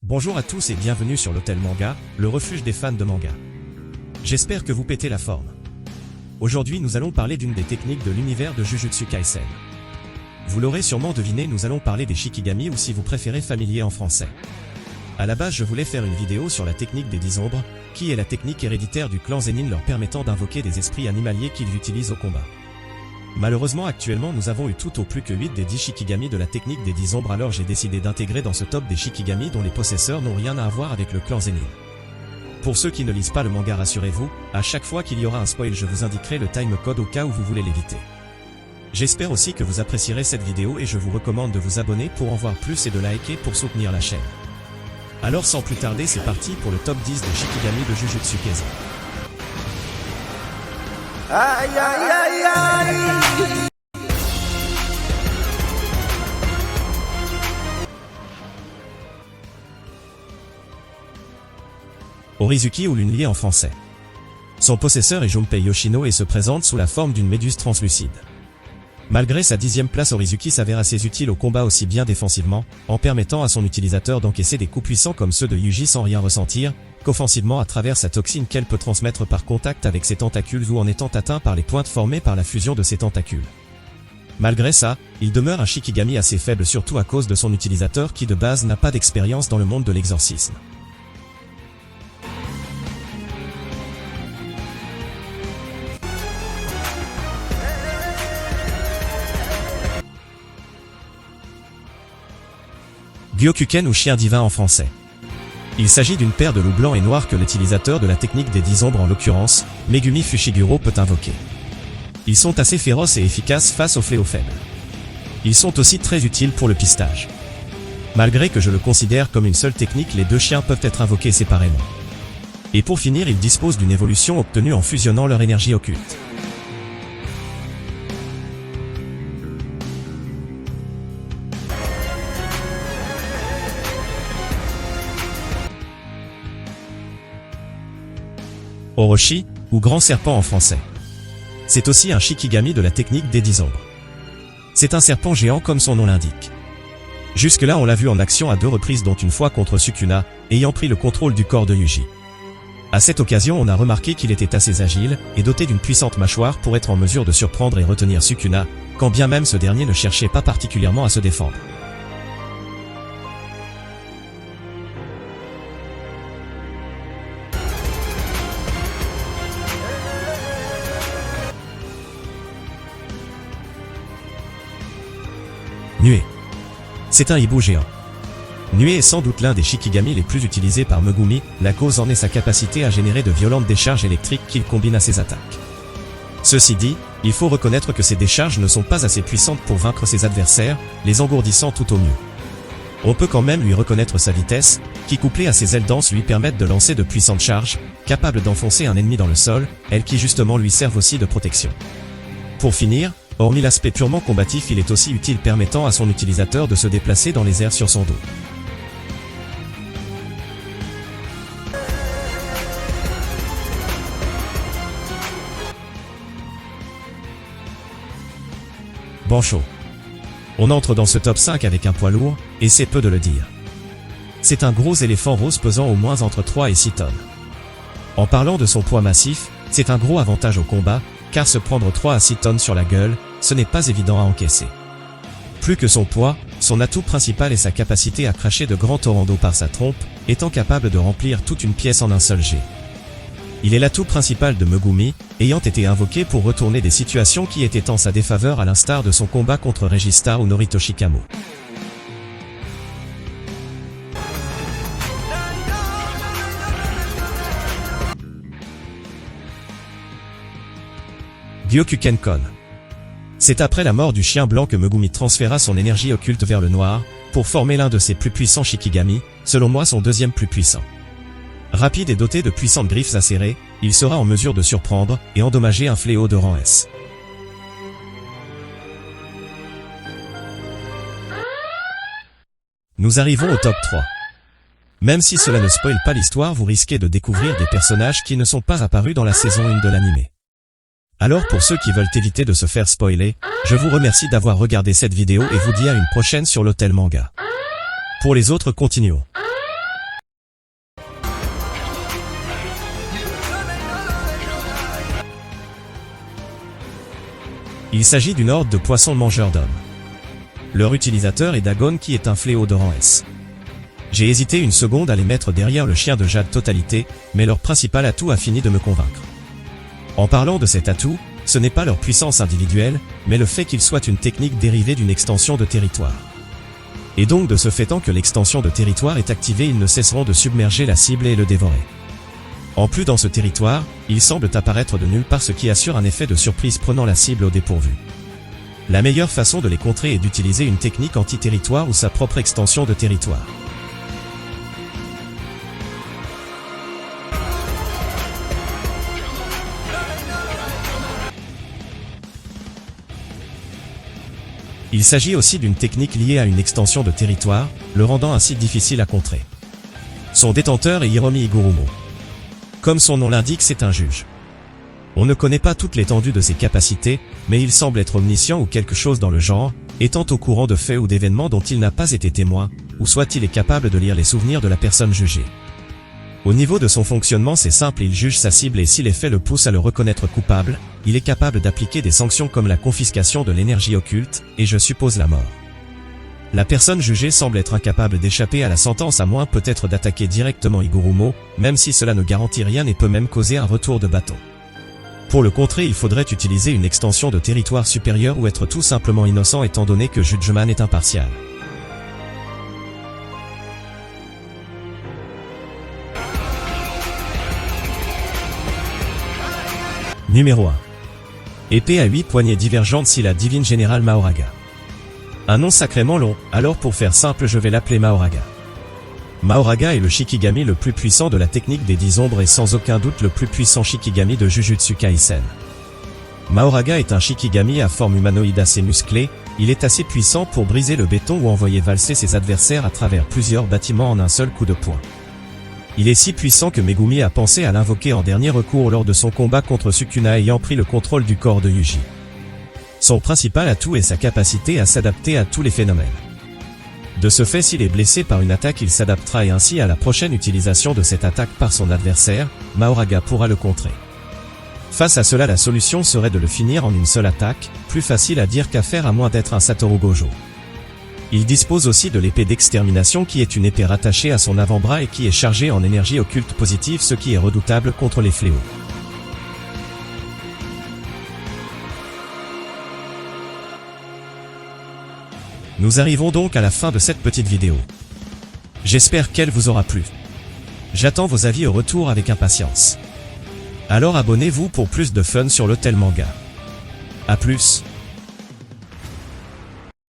Bonjour à tous et bienvenue sur l'Hôtel Manga, le refuge des fans de manga. J'espère que vous pétez la forme. Aujourd'hui nous allons parler d'une des techniques de l'univers de Jujutsu Kaisen. Vous l'aurez sûrement deviné, nous allons parler des Shikigami ou si vous préférez familier en français. À la base je voulais faire une vidéo sur la technique des 10 ombres, qui est la technique héréditaire du clan Zenin leur permettant d'invoquer des esprits animaliers qu'ils utilisent au combat. Malheureusement actuellement nous avons eu tout au plus que 8 des 10 Shikigami de la technique des 10 ombres, alors j'ai décidé d'intégrer dans ce top des Shikigami dont les possesseurs n'ont rien à voir avec le clan Zenin. Pour ceux qui ne lisent pas le manga, rassurez-vous, à chaque fois qu'il y aura un spoil je vous indiquerai le timecode au cas où vous voulez l'éviter. J'espère aussi que vous apprécierez cette vidéo et je vous recommande de vous abonner pour en voir plus et de liker pour soutenir la chaîne. Alors sans plus tarder c'est parti pour le top 10 des Shikigami de Jujutsu Kaisen. Aïe aïe aïe aïe. Orizuki ou Lune liée en français. Son possesseur est Junpei Yoshino et se présente sous la forme d'une méduse translucide. Malgré sa 10e place, Orizuki s'avère assez utile au combat aussi bien défensivement, en permettant à son utilisateur d'encaisser des coups puissants comme ceux de Yuji sans rien ressentir, qu'offensivement à travers sa toxine qu'elle peut transmettre par contact avec ses tentacules ou en étant atteint par les pointes formées par la fusion de ses tentacules. Malgré ça, il demeure un Shikigami assez faible surtout à cause de son utilisateur qui de base n'a pas d'expérience dans le monde de l'exorcisme. Gyokuken ou chien divin en français. Il s'agit d'une paire de loups blancs et noirs que l'utilisateur de la technique des 10 ombres en l'occurrence, Megumi Fushiguro peut invoquer. Ils sont assez féroces et efficaces face aux fléaux faibles. Ils sont aussi très utiles pour le pistage. Malgré que je le considère comme une seule technique, les deux chiens peuvent être invoqués séparément. Et pour finir, ils disposent d'une évolution obtenue en fusionnant leur énergie occulte. Orochi, ou grand serpent en français. C'est aussi un Shikigami de la technique des 10 ombres. C'est un serpent géant comme son nom l'indique. Jusque-là on l'a vu en action à 2 reprises dont une fois contre Sukuna, ayant pris le contrôle du corps de Yuji. À cette occasion on a remarqué qu'il était assez agile, et doté d'une puissante mâchoire pour être en mesure de surprendre et retenir Sukuna, quand bien même ce dernier ne cherchait pas particulièrement à se défendre. Nuée. C'est un hibou géant. Nuée est sans doute l'un des Shikigami les plus utilisés par Megumi, la cause en est sa capacité à générer de violentes décharges électriques qu'il combine à ses attaques. Ceci dit, il faut reconnaître que ces décharges ne sont pas assez puissantes pour vaincre ses adversaires, les engourdissant tout au mieux. On peut quand même lui reconnaître sa vitesse, qui couplée à ses ailes denses lui permettent de lancer de puissantes charges, capables d'enfoncer un ennemi dans le sol, elles qui justement lui servent aussi de protection. Pour finir, hormis l'aspect purement combatif, il est aussi utile permettant à son utilisateur de se déplacer dans les airs sur son dos. Bancho. On entre dans ce top 5 avec un poids lourd, et c'est peu de le dire. C'est un gros éléphant rose pesant au moins entre 3 et 6 tonnes. En parlant de son poids massif, c'est un gros avantage au combat, car se prendre 3 à 6 tonnes sur la gueule, ce n'est pas évident à encaisser. Plus que son poids, son atout principal est sa capacité à cracher de grands torrents d'eau par sa trompe, étant capable de remplir toute une pièce en un seul jet. Il est l'atout principal de Megumi, ayant été invoqué pour retourner des situations qui étaient en sa défaveur à l'instar de son combat contre Regista ou Noritoshi Kamo. Gyokuken-kon. C'est après la mort du chien blanc que Megumi transféra son énergie occulte vers le noir, pour former l'un de ses plus puissants Shikigami, selon moi son deuxième plus puissant. Rapide et doté de puissantes griffes acérées, il sera en mesure de surprendre et endommager un fléau de rang S. Nous arrivons au top 3. Même si cela ne spoile pas l'histoire, vous risquez de découvrir des personnages qui ne sont pas apparus dans la saison 1 de l'anime. Alors pour ceux qui veulent éviter de se faire spoiler, je vous remercie d'avoir regardé cette vidéo et vous dis à une prochaine sur l'Hôtel Manga. Pour les autres, continuons. Il s'agit d'une horde de poissons mangeurs d'hommes. Leur utilisateur est Dagon qui est un fléau de rang S. J'ai hésité une seconde à les mettre derrière le chien de Jade Totalité, mais leur principal atout a fini de me convaincre. En parlant de cet atout, ce n'est pas leur puissance individuelle, mais le fait qu'ils soient une technique dérivée d'une extension de territoire. Et donc de ce fait tant que l'extension de territoire est activée, ils ne cesseront de submerger la cible et le dévorer. En plus dans ce territoire, ils semblent apparaître de nulle part, ce qui assure un effet de surprise prenant la cible au dépourvu. La meilleure façon de les contrer est d'utiliser une technique anti-territoire ou sa propre extension de territoire. Il s'agit aussi d'une technique liée à une extension de territoire, le rendant ainsi difficile à contrer. Son détenteur est Hiromi Igurumo. Comme son nom l'indique, c'est un juge. On ne connaît pas toute l'étendue de ses capacités, mais il semble être omniscient ou quelque chose dans le genre, étant au courant de faits ou d'événements dont il n'a pas été témoin, ou soit il est capable de lire les souvenirs de la personne jugée. Au niveau de son fonctionnement, c'est simple, il juge sa cible et si les faits le poussent à le reconnaître coupable, il est capable d'appliquer des sanctions comme la confiscation de l'énergie occulte, et je suppose la mort. La personne jugée semble être incapable d'échapper à la sentence à moins peut-être d'attaquer directement Igurumo, même si cela ne garantit rien et peut même causer un retour de bâton. Pour le contrer, il faudrait utiliser une extension de territoire supérieure ou être tout simplement innocent étant donné que Judgment est impartial. Numéro 1. Épée à 8 poignées divergentes si la divine générale Mahoraga. Un nom sacrément long, alors pour faire simple je vais l'appeler Mahoraga. Mahoraga est le Shikigami le plus puissant de la technique des 10 ombres et sans aucun doute le plus puissant Shikigami de Jujutsu Kaisen. Mahoraga est un Shikigami à forme humanoïde assez musclé, il est assez puissant pour briser le béton ou envoyer valser ses adversaires à travers plusieurs bâtiments en un seul coup de poing. Il est si puissant que Megumi a pensé à l'invoquer en dernier recours lors de son combat contre Sukuna ayant pris le contrôle du corps de Yuji. Son principal atout est sa capacité à s'adapter à tous les phénomènes. De ce fait, s'il est blessé par une attaque, il s'adaptera et ainsi à la prochaine utilisation de cette attaque par son adversaire, Mahoraga pourra le contrer. Face à cela, la solution serait de le finir en une seule attaque, plus facile à dire qu'à faire à moins d'être un Satoru Gojo. Il dispose aussi de l'épée d'extermination qui est une épée rattachée à son avant-bras et qui est chargée en énergie occulte positive, ce qui est redoutable contre les fléaux. Nous arrivons donc à la fin de cette petite vidéo. J'espère qu'elle vous aura plu. J'attends vos avis au retour avec impatience. Alors abonnez-vous pour plus de fun sur l'Hôtel Manga. A plus.